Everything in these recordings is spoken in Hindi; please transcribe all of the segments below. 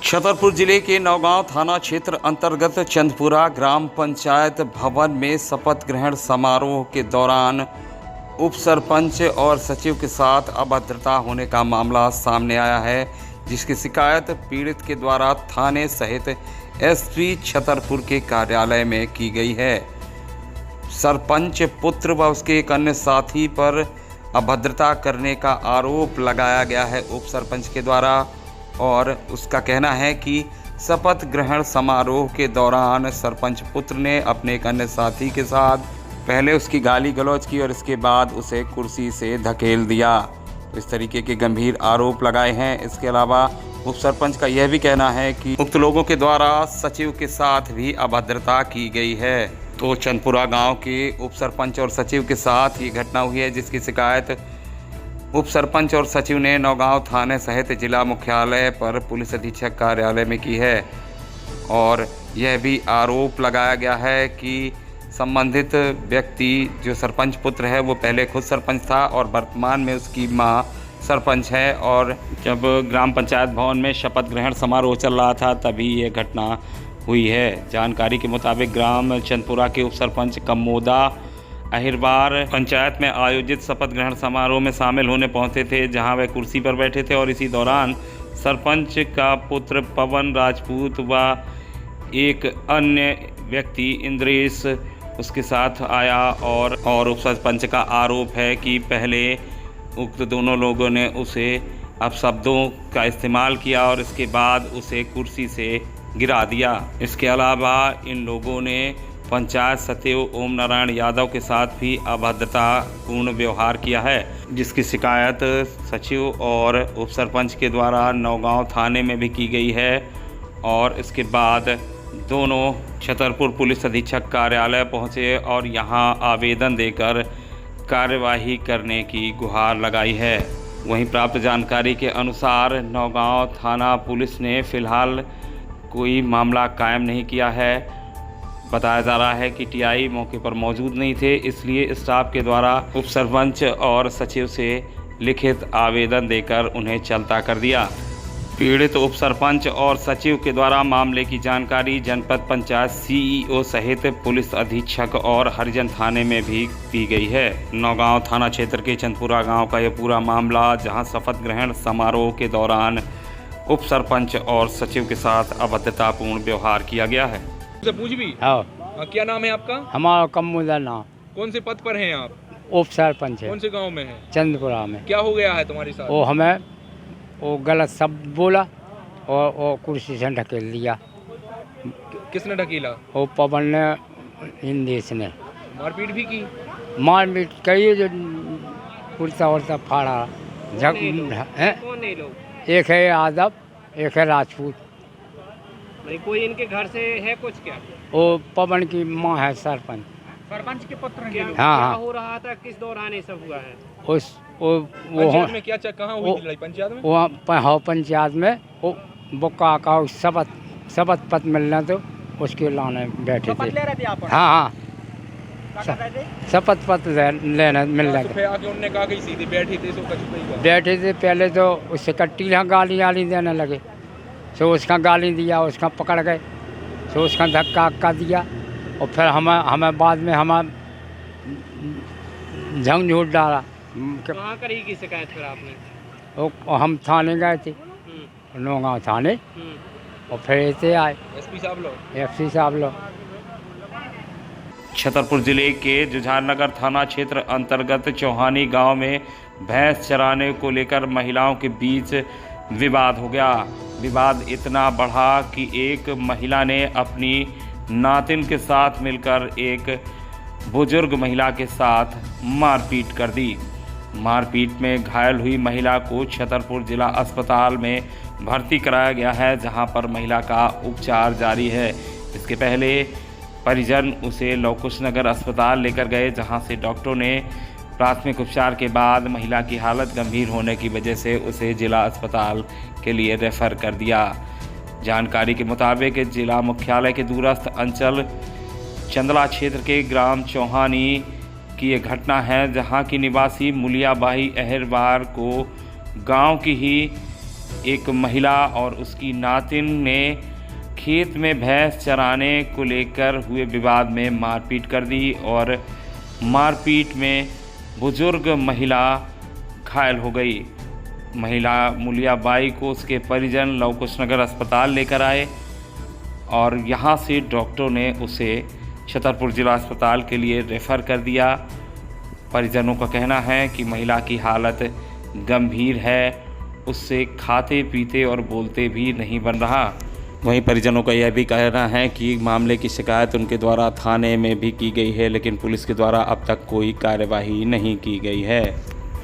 छतरपुर जिले के नौगांव थाना क्षेत्र अंतर्गत चंदपुरा ग्राम पंचायत भवन में शपथ ग्रहण समारोह के दौरान उप सरपंच और सचिव के साथ अभद्रता होने का मामला सामने आया है, जिसकी शिकायत पीड़ित के द्वारा थाने सहित एसपी छतरपुर के कार्यालय में की गई है। सरपंच पुत्र व उसके एक अन्य साथी पर अभद्रता करने का आरोप लगाया गया है उप सरपंच के द्वारा, और उसका कहना है कि शपथ ग्रहण समारोह के दौरान सरपंच पुत्र ने अपने एक अन्य साथी के साथ पहले उसकी गाली गलौज की और इसके बाद उसे कुर्सी से धकेल दिया। इस तरीके के गंभीर आरोप लगाए हैं। इसके अलावा उप सरपंच का यह भी कहना है कि उक्त लोगों के द्वारा सचिव के साथ भी अभद्रता की गई है। तो चंदपुरा गांव के उप सरपंच और सचिव के साथ ये घटना हुई है, जिसकी शिकायत उप सरपंच और सचिव ने नौगांव थाने सहित जिला मुख्यालय पर पुलिस अधीक्षक कार्यालय में की है। और यह भी आरोप लगाया गया है कि संबंधित व्यक्ति जो सरपंच पुत्र है वो पहले खुद सरपंच था और वर्तमान में उसकी मां सरपंच है, और जब ग्राम पंचायत भवन में शपथ ग्रहण समारोह चल रहा था तभी ये घटना हुई है। जानकारी के मुताबिक ग्राम चंदपुरा के उप सरपंच कमोदा अहिरबार पंचायत में आयोजित शपथ ग्रहण समारोह में शामिल होने पहुंचे थे, जहां वे कुर्सी पर बैठे थे और इसी दौरान सरपंच का पुत्र पवन राजपूत व एक अन्य व्यक्ति इंद्रेश उसके साथ आया। और उप सरपंच का आरोप है कि पहले उक्त दोनों लोगों ने उसे अपशब्दों का इस्तेमाल किया और इसके बाद उसे कुर्सी से गिरा दिया। इसके अलावा इन लोगों ने पंचायत सचिव ओम नारायण यादव के साथ भी अभद्रतापूर्ण व्यवहार किया है, जिसकी शिकायत सचिव और उप सरपंच के द्वारा नौगांव थाने में भी की गई है। और इसके बाद दोनों छतरपुर पुलिस अधीक्षक कार्यालय पहुंचे और यहां आवेदन देकर कार्यवाही करने की गुहार लगाई है। वहीं प्राप्त जानकारी के अनुसार नौगांव थाना पुलिस ने फिलहाल कोई मामला कायम नहीं किया है। बताया जा रहा है कि टीआई मौके पर मौजूद नहीं थे, इसलिए स्टाफ के द्वारा उप सरपंच और सचिव से लिखित आवेदन देकर उन्हें चलता कर दिया। पीड़ित उप सरपंच और सचिव के द्वारा मामले की जानकारी जनपद पंचायत सीईओ सहित पुलिस अधीक्षक और हरिजन थाने में भी दी गई है। नौगांव थाना क्षेत्र के चंदपुरा गांव का यह पूरा मामला, जहां शपथ ग्रहण समारोह के दौरान उप सरपंच और सचिव के साथ अभद्रतापूर्ण व्यवहार किया गया है। से पूछ भी? हाँ। क्या नाम है आपका? हमारा कमोदा नाम। कौन से पद पर हैं आप? उप सरपंच है। कौन से गांव में है? चंदपुरा में। क्या हो गया है तुम्हारे साथ? वो हमें वो गलत शब्द बोला और वो कुर्सी से ढकेल दिया। किसने ढकेला? वो पवन ने, इंदेश ने। मारपीट भी की? मारपीट कई, जो कुर्ता उर्ता फाड़ा। कौन है लोग? एक है यादव, एक है राजपूत। कोई इनके घर से है कुछ क्या? वो पवन की माँ है सरपंच। सरपंच के पुत्र हैं। हाँ, क्या हाँ। हो रहा था, किस दौरान ये सब हुआ है? वो पंचायत में क्या कहाँ हुई थी लड़ाई? पंचायत में? वहाँ पंचायत में वो का शपथ पत्र मिलना, तो उसके लाने बैठे थे। ले रहे थे आप? हाँ हाँ, शपथ पत्र लेना मिलना था। फिर आके उन्होंने कहा कि सीधे बैठे थे, सो कुछ नहीं हुआ। बैठे थे पहले तो उससे कट्टी गाली देने लगे, तो उसका गाली दिया, उसका पकड़ गए, तो उसका धक्का अक्का दिया। और फिर हमें बाद में हमें झंझोट डाला। कहाँ करी की शिकायत फिर आपने? वो हम थाने गए थे, नौगांव थाने, और फिर ऐसे आए एसपी साहब लोग। एफसी साहब लोग। छतरपुर जिले के जुझारनगर थाना क्षेत्र अंतर्गत चौहानी गांव में भैंस चराने को लेकर महिलाओं के बीच विवाद हो गया। विवाद इतना बढ़ा कि एक महिला ने अपनी नातिन के साथ मिलकर एक बुजुर्ग महिला के साथ मारपीट कर दी। मारपीट में घायल हुई महिला को छतरपुर जिला अस्पताल में भर्ती कराया गया है, जहां पर महिला का उपचार जारी है। इसके पहले परिजन उसे लवकुश नगर अस्पताल लेकर गए, जहां से डॉक्टरों ने प्राथमिक उपचार के बाद महिला की हालत गंभीर होने की वजह से उसे जिला अस्पताल के लिए रेफर कर दिया। जानकारी के मुताबिक जिला मुख्यालय के दूरस्थ अंचल चंदला क्षेत्र के ग्राम चौहानी की ये घटना है, जहां की निवासी मुलियाबाई अहिरबार को गांव की ही एक महिला और उसकी नातिन ने खेत में भैंस चराने को लेकर हुए विवाद में मारपीट कर दी और मारपीट में बुजुर्ग महिला घायल हो गई। महिला मुलियाबाई को उसके परिजन लव कुश नगर अस्पताल लेकर आए और यहाँ से डॉक्टरों ने उसे छतरपुर जिला अस्पताल के लिए रेफ़र कर दिया। परिजनों का कहना है कि महिला की हालत गंभीर है, उससे खाते पीते और बोलते भी नहीं बन रहा। वहीं परिजनों का यह भी कहना है कि मामले की शिकायत उनके द्वारा थाने में भी की गई है, लेकिन पुलिस के द्वारा अब तक कोई कार्यवाही नहीं की गई है।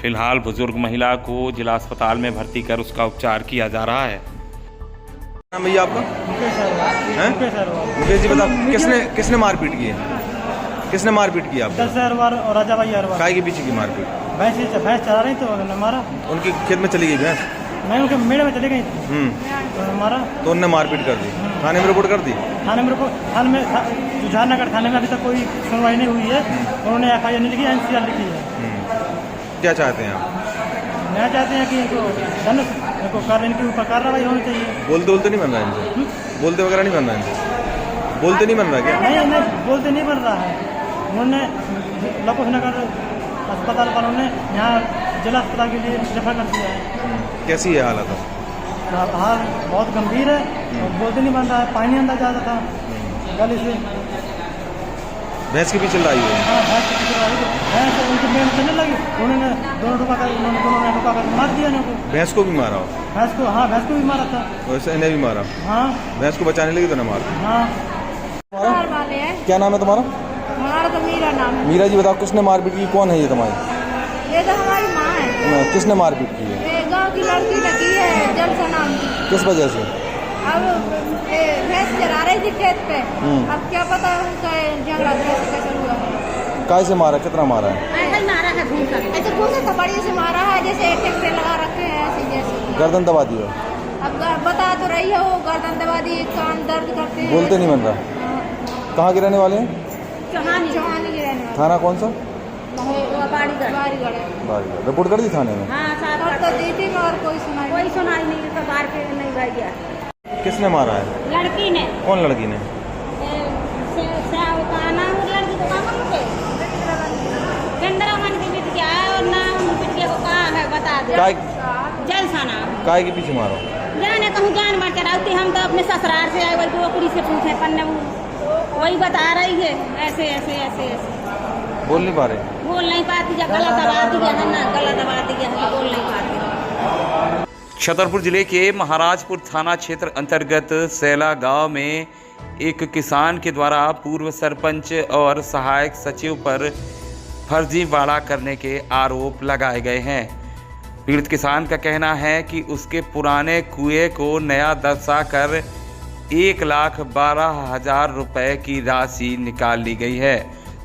फिलहाल बुजुर्ग महिला को जिला अस्पताल में भर्ती कर उसका उपचार किया जा रहा है। नाम भैया आपका? मुकेश जी, बताओ किसने मारपीट की है? किसने मारपीट की आपको? अरवार और राजा भाई अरवार। काय के पीछे की मारपीट? भैंस चरा रही तो उन्होंने मारा। उनके खेत में चली गई भैंस? नहीं, उनके मेड़े में चली गई थी। उन्होंने मारा तो उनने मारपीट कर दी। थाने में रिपोर्ट कर दी? थाने में जुझारनगर थाने में अभी तक कोई सुनवाई नहीं हुई है। उन्होंने FIR नहीं लिखी, NCR लिखी है। क्या चाहते हैं आप? मैं चाहते हैं कि इनके ऊपर कार्रवाई होनी चाहिए। बोलते नहीं बन रहा है इनसे? बोलते वगैरह नहीं बन रहा है इनसे? बोलते नहीं बन रहा क्या? नहीं, बोलते नहीं बन रहा है। उन्होंने लव कुश नगर अस्पताल वालों ने यहाँ जिला अस्पताल के लिए रेफर कर दिया है। कैसी है हालत? हाल बहुत गंभीर है और बोलते नहीं बन रहा है। पानी अंदर जाता था गली से। भैंस के पीछे लड़ाई हुई? हाँ, भैंस के पीछे लड़ाई हुई। भैंस उनके मेड़ में चलने लगी, उन्होंने दोनों ने रुका कर मार दिया उनको। भैंस को भी मारा हो? भैंस को, हाँ, भैंस को भी मारा था। वैसे इन्हें भी मारा? हाँ। भैंस को बचाने लगी तो ना मारा? हाँ। क्या नाम है तुम्हारा? हमारा तो मीरा नाम है। मीरा जी, बताओ किसने मारपीट की? कौन है ये तुम्हारी? ये तो हमारी माँ है। किसने मारपीट की है? ये गांव की लड़की ने की है, जलसा नाम की। किस वजह से? अब भैंस चरा रही थी खेत पे। अब क्या पता उनका झगड़ा कैसे हुआ है। काय से मारा? कितना मारा है? ऐसे ही मारा है घूसा। ऐसे घूसा थपड़ियों से मारा है, जैसे एक ट्रैक्टर लगा रखे हैं ऐसे जैसे। गर्दन दबा दी है? अब बता तो रही है वो, गर्दन दबा दी, कान दर्द करते हैं। बोलते नहीं बन रहा। कहाँ के रहने वाले हैं? चौहानी के रहने वाले। थाना कौन सा? बारीगढ़। रिपोर्ट कर दी थाने में? हाँ, तो दी थी और कोई सुनाई नहीं, तो बाहर के नहीं भाई गया। किसने मारा है? लड़की ने। कौन लड़की ने? लड़की को है बता दे। जलसाना। काय के पीछे मारो? जाने कहूँ जान मार चढ़ाती, हम तो अपने ससुराल से आए, वही कुड़ी से पूछे पन्ने वही बता रही है ऐसे ऐसे ऐसे ऐसे। बोल नहीं पा रहे? बोल नहीं पाती, गला दबा दिया है ना, गला दबा दिया है, बोल नहीं पाती। छतरपुर जिले के महाराजपुर थाना क्षेत्र अंतर्गत सैला गांव में एक किसान के द्वारा पूर्व सरपंच और सहायक सचिव पर फर्जीवाड़ा करने के आरोप लगाए गए हैं। पीड़ित किसान का कहना है कि उसके पुराने कुएं को नया दर्शाकर 1,12,000 रुपये की राशि निकाल ली गई है,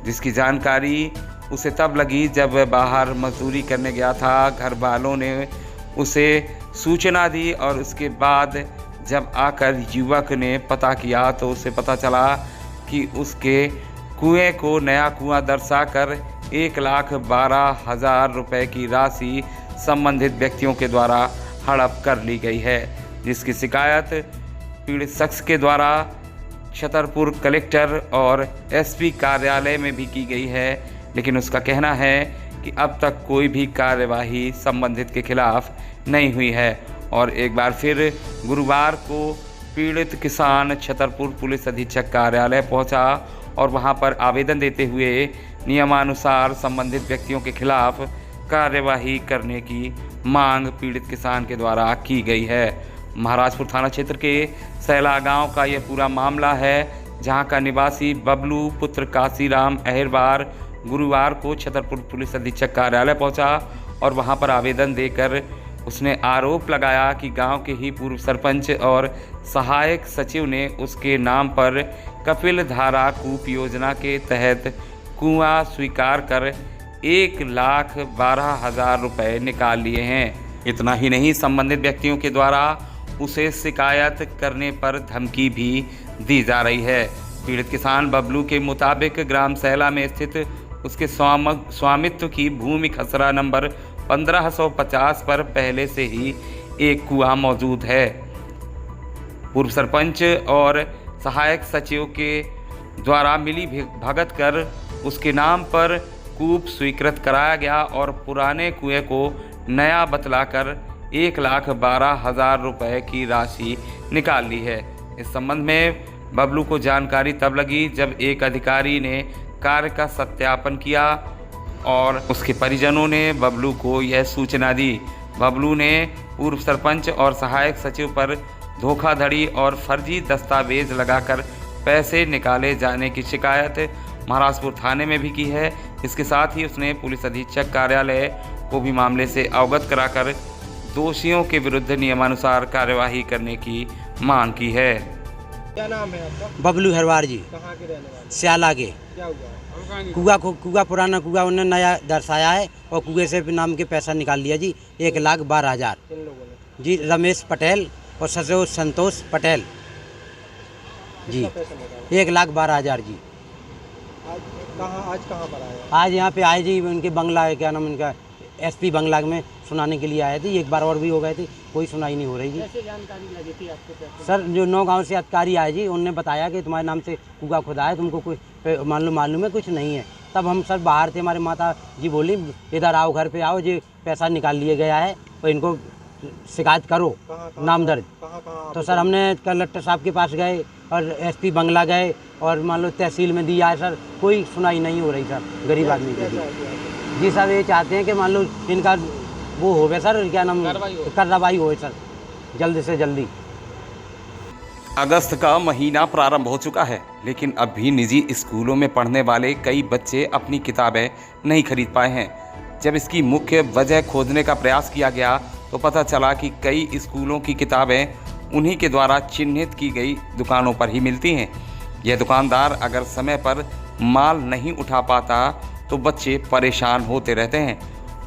जिसकी जानकारी उसे तब लगी जब वह बाहर मजदूरी करने गया था। घर वालों ने उसे सूचना दी और उसके बाद जब आकर युवक ने पता किया तो उसे पता चला कि उसके कुएं को नया कुआं दर्शाकर 1,12,000 रुपये की राशि संबंधित व्यक्तियों के द्वारा हड़प कर ली गई है, जिसकी शिकायत पीड़ित शख्स के द्वारा छतरपुर कलेक्टर और SP कार्यालय में भी की गई है, लेकिन उसका कहना है कि अब तक कोई भी कार्यवाही संबंधित के खिलाफ नहीं हुई है। और एक बार फिर गुरुवार को पीड़ित किसान छतरपुर पुलिस अधीक्षक कार्यालय पहुंचा और वहां पर आवेदन देते हुए नियमानुसार संबंधित व्यक्तियों के खिलाफ कार्यवाही करने की मांग पीड़ित किसान के द्वारा की गई है। महाराजपुर थाना क्षेत्र के सैला गांव का यह पूरा मामला है, जहां का निवासी बबलू पुत्र काशीराम अहिरबार गुरुवार को छतरपुर पुलिस अधीक्षक कार्यालय पहुंचा और वहां पर आवेदन देकर उसने आरोप लगाया कि गांव के ही पूर्व सरपंच और सहायक सचिव ने उसके नाम पर कपिल धारा कूप योजना के तहत कुआं स्वीकार कर 1,12,000 रुपये निकाल लिए हैं। इतना ही नहीं, संबंधित व्यक्तियों के द्वारा उसे शिकायत करने पर धमकी भी दी जा रही है। पीड़ित किसान बबलू के मुताबिक ग्राम सैला में स्थित उसके स्वामित्व की भूमि खसरा नंबर 1550 पर पहले से ही एक कुआं मौजूद है। पूर्व सरपंच और सहायक सचिव के द्वारा मिली भगत कर उसके नाम पर कूप स्वीकृत कराया गया और पुराने कुएं को नया बतलाकर 1,12,000 रुपये की राशि निकाल ली है। इस संबंध में बबलू को जानकारी तब लगी जब एक अधिकारी ने कार्य का सत्यापन किया और उसके परिजनों ने बबलू को यह सूचना दी। बबलू ने पूर्व सरपंच और सहायक सचिव पर धोखाधड़ी और फर्जी दस्तावेज लगाकर पैसे निकाले जाने की शिकायत महाराजपुर थाने में भी की है। इसके साथ ही उसने पुलिस अधीक्षक कार्यालय को भी मामले से अवगत कराकर दोषियों के विरुद्ध नियमानुसार कार्यवाही करने की मांग की है। क्या नाम है आपका? बबलू हरवार जी, कहाँ के रहने वाले? स्याला के। क्या हुआ? कुआ पुराना कुआ उन्होंने नया दर्शाया है और कुएं से नाम के पैसा निकाल लिया जी, 1,12,000। किन लोगों ने? जी रमेश पटेल और सचिव संतोष पटेल जी। 1,12,000 जी। आज कहाँ पर आए? आज यहाँ पे आए जी, उनके बंगला क्या नाम उनका SP बंगला में सुनाने के लिए आए थे। एक बार और भी हो गए थे, कोई सुनाई नहीं हो रही जी। कैसे जानकारी लगी थी आपको? सर जो 9 गांव से अधिकारी आए जी, उनने बताया कि तुम्हारे नाम से कुआ खुदा है, तुमको कोई मालूम है कुछ नहीं है। तब हम सर बाहर थे, हमारे माता जी बोली इधर आओ, घर पे आओ, जी पैसा निकाल लिया गया है और इनको शिकायत करो, नाम दर्ज। तो सर हमने कलेक्टर साहब के पास गए और SP बंगला गए और मान लो तहसील में दिया है सर, कोई सुनाई नहीं हो रही सर गरीब आदमी के लिए। जी सर ये चाहते हैं कि मान लो इनका वो हो गया सर, क्या नाम कार्रवाई हो सर जल्दी से जल्दी। अगस्त का महीना प्रारंभ हो चुका है, लेकिन अब भी निजी स्कूलों में पढ़ने वाले कई बच्चे अपनी किताबें नहीं खरीद पाए हैं। जब इसकी मुख्य वजह खोजने का प्रयास किया गया तो पता चला कि कई स्कूलों की किताबें उन्हीं के द्वारा चिन्हित की गई दुकानों पर ही मिलती हैं। यह दुकानदार अगर समय पर माल नहीं उठा पाता तो बच्चे परेशान होते रहते हैं।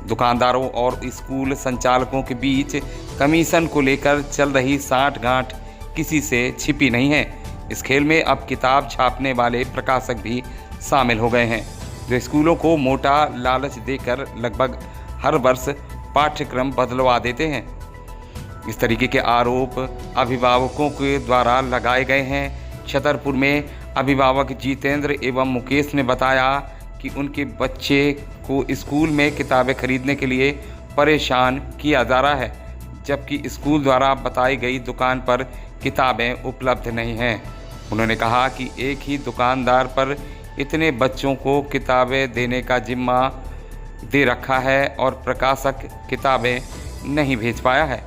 दुकानदारों और स्कूल संचालकों के बीच कमीशन को लेकर चल रही साठ-गांठ किसी से छिपी नहीं है। इस खेल में अब किताब छापने वाले प्रकाशक भी शामिल हो गए हैं, जो स्कूलों को मोटा लालच देकर लगभग हर वर्ष पाठ्यक्रम बदलवा देते हैं। इस तरीके के आरोप अभिभावकों के द्वारा लगाए गए हैं। छतरपुर में अभिभावक जितेंद्र एवं मुकेश ने बताया कि उनके बच्चे को स्कूल में किताबें खरीदने के लिए परेशान किया जा रहा है, जबकि स्कूल द्वारा बताई गई दुकान पर किताबें उपलब्ध नहीं हैं। उन्होंने कहा कि एक ही दुकानदार पर इतने बच्चों को किताबें देने का जिम्मा दे रखा है और प्रकाशक किताबें नहीं भेज पाया है।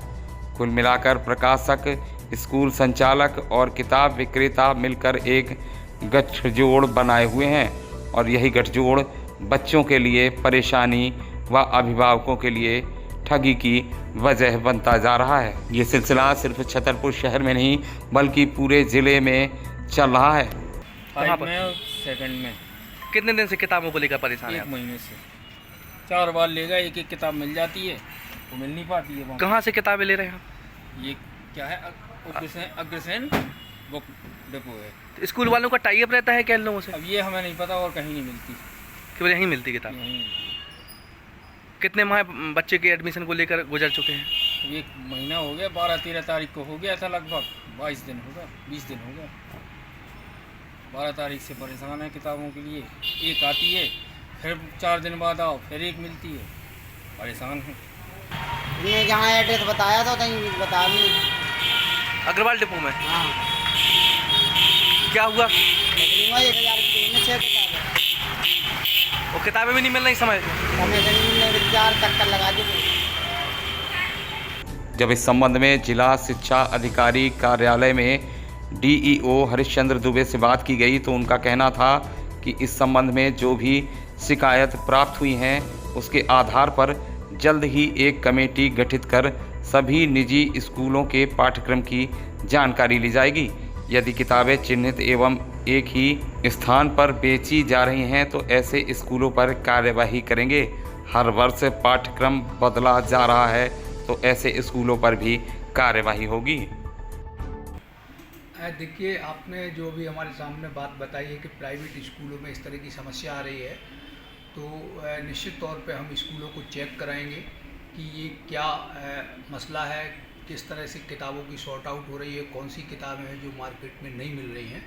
कुल मिलाकर प्रकाशक, स्कूल संचालक और किताब विक्रेता मिलकर एक गठजोड़ बनाए हुए हैं और यही गठजोड़ बच्चों के लिए परेशानी व अभिभावकों के लिए ठगी की वजह बनता जा रहा है। ये सिलसिला सिर्फ छतरपुर शहर में नहीं बल्कि पूरे ज़िले में चल रहा है। कहाँ पर? सेकंड में। कितने दिन से किताबों को लेकर परेशान है? 1 महीने से 4 बार ले गए, एक किताब मिल जाती है वो मिल नहीं पाती है। कहाँ से किताबें ले रहे हैं? ये क्या है, अग्रसेन बुक डिपो है। तो स्कूल वालों का टाई अप रहता है क्या इन लोगों से? अब ये हमें नहीं पता और कहीं नहीं मिलती, केवल यहीं मिलती किताब। कितने माह बच्चे के एडमिशन को लेकर गुजर चुके हैं? 1 महीना हो गया, 12-13 तारीख को हो गया था, लगभग 22 दिन हो गया, 20 दिन हो गया। 12 तारीख से परेशान है किताबों के लिए। एक आती है, फिर 4 दिन बाद आओ, फिर एक मिलती है, परेशान है। ये जहाँ एड्रेस बताया था कहीं बता नहीं। अग्रवाल डिपो में? हाँ। क्या हुआ? 1000 की 6 किताबें और किताबें भी नहीं मिल रही समय चक्कर लगा दी। जब इस संबंध में जिला शिक्षा अधिकारी कार्यालय में DEO हरिश्चंद्र दुबे से बात की गई तो उनका कहना था कि इस संबंध में जो भी शिकायत प्राप्त हुई हैं उसके आधार पर जल्द ही एक कमेटी गठित कर सभी निजी स्कूलों के पाठ्यक्रम की जानकारी ली जाएगी। यदि किताबें चिन्हित एवं एक ही स्थान पर बेची जा रही हैं तो ऐसे स्कूलों पर कार्यवाही करेंगे। हर वर्ष पाठ्यक्रम बदला जा रहा है तो ऐसे स्कूलों पर भी कार्यवाही होगी। देखिए, आपने जो भी हमारे सामने बात बताई है कि प्राइवेट स्कूलों में इस तरह की समस्या आ रही है, तो निश्चित तौर पे हम स्कूलों को चेक कराएंगे कि ये क्या मसला है, किस तरह से किताबों की सॉर्ट आउट हो रही है, कौन सी किताबें हैं जो मार्केट में नहीं मिल रही हैं,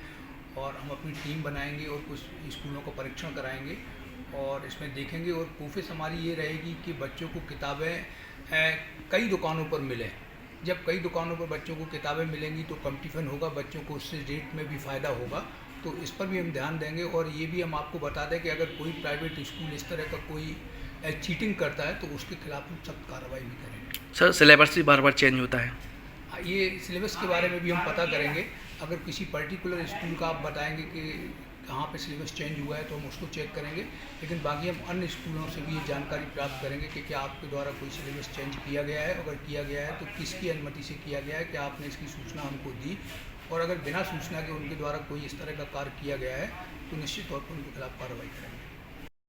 और हम अपनी टीम बनाएंगे और कुछ स्कूलों का परीक्षण कराएंगे और इसमें देखेंगे। और कोशिश हमारी ये रहेगी कि बच्चों को किताबें कई दुकानों पर मिलें। जब कई दुकानों पर बच्चों को किताबें मिलेंगी तो कंपटीशन होगा, बच्चों को उससे रेट में भी फ़ायदा होगा, तो इस पर भी हम ध्यान देंगे। और ये भी हम आपको बता दें कि अगर कोई प्राइवेट स्कूल इस तरह का कोई चीटिंग करता है तो उसके खिलाफ हम सख्त कार्रवाई भी करेंगे। सर सिलेबस भी बार बार चेंज होता है। ये सिलेबस के बारे में भी हम पता करेंगे। अगर किसी पर्टिकुलर स्कूल का आप बताएंगे कि कहाँ पे सिलेबस चेंज हुआ है तो हम उसको चेक करेंगे, लेकिन बाकी हम अन्य स्कूलों से भी ये जानकारी प्राप्त करेंगे कि क्या आपके द्वारा कोई सिलेबस चेंज किया गया है, अगर किया गया है तो किसकी अनुमति से किया गया है, क्या आपने इसकी सूचना हमको दी, और अगर बिना सूचना के उनके द्वारा कोई इस तरह का कार्य किया गया है तो निश्चित तौर पर उनके खिलाफ कार्रवाई करेंगे।